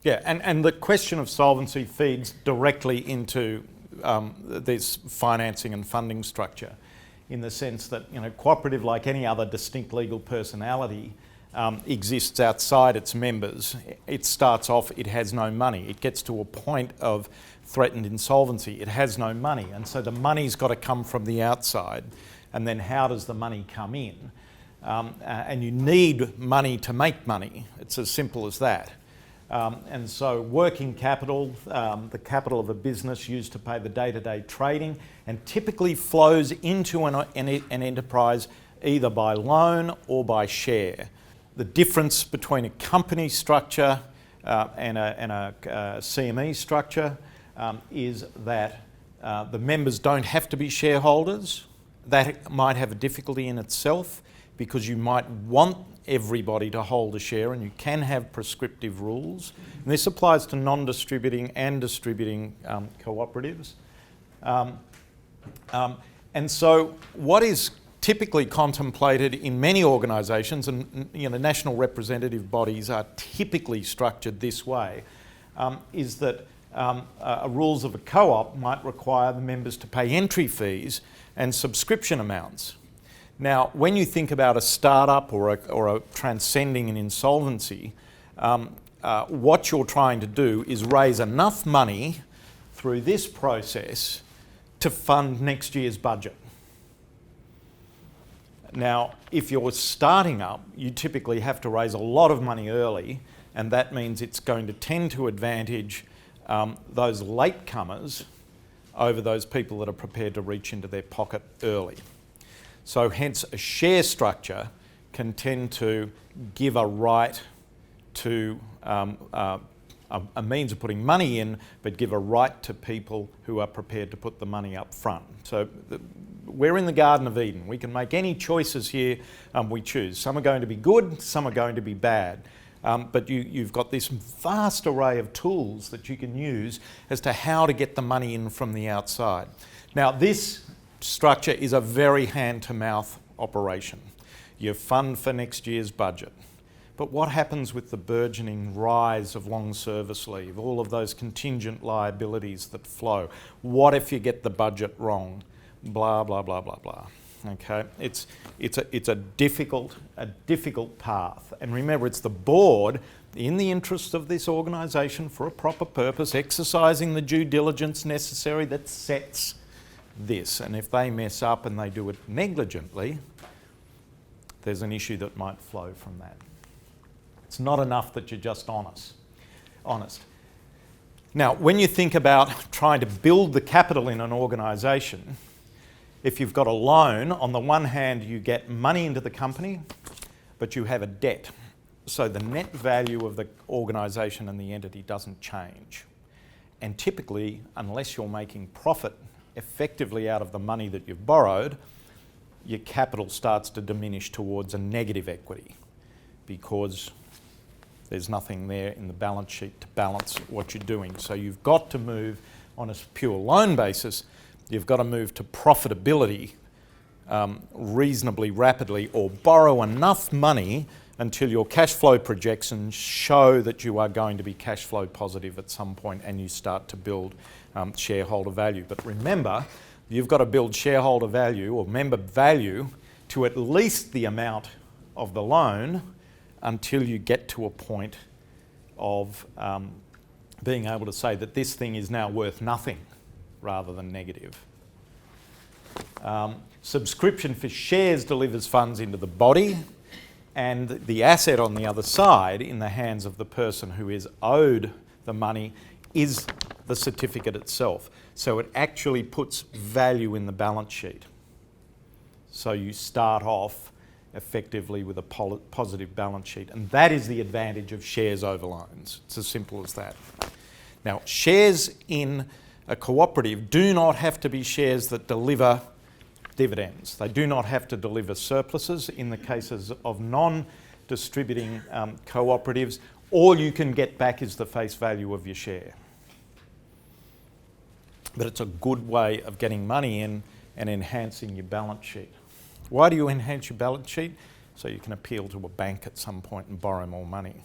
Yeah, and the question of solvency feeds directly into this financing and funding structure, in the sense that, you know, cooperative, like any other distinct legal personality, exists outside its members. It starts off, it has no money. It gets to a point of threatened insolvency, it has no money, and so the money's got to come from the outside. And then how does the money come in? And you need money to make money. It's as simple as that. And so working capital, the capital of a business used to pay the day-to-day trading, and typically flows into an enterprise either by loan or by share. The difference between a company structure and a CME structure is that the members don't have to be shareholders. That might have a difficulty in itself, because you might want everybody to hold a share, and you can have prescriptive rules. And this applies to non-distributing and distributing cooperatives. And so what is typically contemplated in many organisations, and you know, national representative bodies are typically structured this way, is that rules of a co-op might require the members to pay entry fees and subscription amounts. Now, when you think about a startup or a transcending an insolvency, what you're trying to do is raise enough money through this process to fund next year's budget. Now, if you're starting up, you typically have to raise a lot of money early, and that means it's going to tend to advantage those latecomers over those people that are prepared to reach into their pocket early. So hence a share structure can tend to give a right to a means of putting money in, but give a right to people who are prepared to put the money up front. So we're in the Garden of Eden. We can make any choices here we choose. Some are going to be good, some are going to be bad. But you've got this vast array of tools that you can use as to how to get the money in from the outside. Now, this structure is a very hand-to-mouth operation. You fund for next year's budget. But what happens with the burgeoning rise of long service leave, all of those contingent liabilities that flow? What if you get the budget wrong? Blah, blah, blah, blah, blah. Okay, it's a difficult path. And remember, it's the board, in the interest of this organisation for a proper purpose, exercising the due diligence necessary, that sets this. And if they mess up and they do it negligently, there's an issue that might flow from that. It's not enough that you're just honest. Now, when you think about trying to build the capital in an organisation, if you've got a loan, on the one hand you get money into the company, but you have a debt. So the net value of the organisation and the entity doesn't change. And typically, unless you're making profit effectively out of the money that you've borrowed, your capital starts to diminish towards a negative equity, because there's nothing there in the balance sheet to balance what you're doing. So you've got to move on a pure loan basis. You've got to move to profitability reasonably rapidly, or borrow enough money until your cash flow projections show that you are going to be cash flow positive at some point, and you start to build shareholder value. But remember, you've got to build shareholder value or member value to at least the amount of the loan until you get to a point of being able to say that this thing is now worth nothing rather than negative. Subscription for shares delivers funds into the body, and the asset on the other side, in the hands of the person who is owed the money, is the certificate itself. So it actually puts value in the balance sheet. So you start off effectively with a positive balance sheet, and that is the advantage of shares over loans. It's as simple as that. Now, shares in a cooperative do not have to be shares that deliver dividends. They do not have to deliver surpluses in the cases of non-distributing cooperatives. All you can get back is the face value of your share. But it's a good way of getting money in and enhancing your balance sheet. Why do you enhance your balance sheet? So you can appeal to a bank at some point and borrow more money.